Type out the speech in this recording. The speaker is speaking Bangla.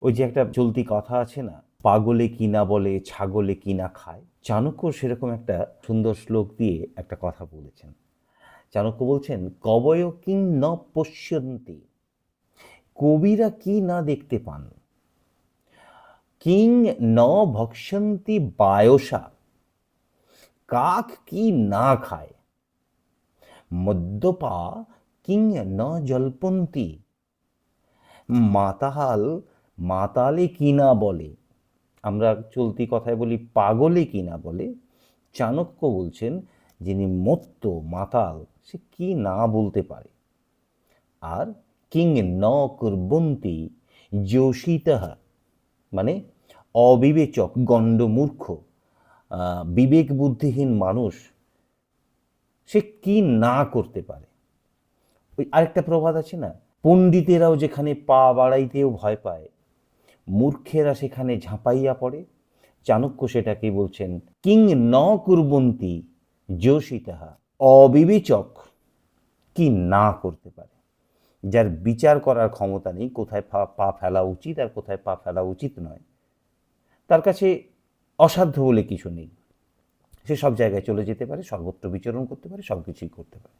ওই যে একটা চলতি কথা আছে না, পাগলে কি না বলে, ছাগলে কি না খায়। চাণক্য সেরকম একটা সুন্দর শ্লোক দিয়ে একটা কথা বলেছেন। চাণক্য বলছেন, কবয় কিং ন পশ্যন্তি, কবিরা কি না দেখতে পান, কিং ন ভক্ষন্তি বায়সা, কাক কি না খায়, মদ্যপা কিং ন জল্পন্তি, মাতাল মাতালে কি না বলে। আমরা চলতি কথায় বলি পাগলে কি না বলে, চাণক্য বলছেন যিনি মত্ত মাতাল সে কি না বলতে পারে। আর কিং ন কুর্বন্তি যোষিতঃ, মানে অবিবেচক গণ্ডমূর্খ বিবেক বুদ্ধিহীন মানুষ সে কি না করতে পারে। ওই আরেকটা প্রবাদ আছে না, পণ্ডিতেরাও যেখানে পা বাড়াইতেও ভয় পায়, মূর্খেরা সেখানে ঝাঁপাইয়া পড়ে। চাণক্য সেটাকে বলছেন কিং ন কুর্বন্তি যোষিতাহা, অবিবেচক কি না করতে পারে, যার বিচার করার ক্ষমতা নেই, কোথায় পা ফেলা উচিত আর কোথায় পা ফেলা উচিত নয়, তার কাছে অসাধ্য বলে কিছু নেই। সে সব জায়গায় চলে যেতে পারে, সর্বত্র বিচরণ করতে পারে, সব কিছুই করতে পারে।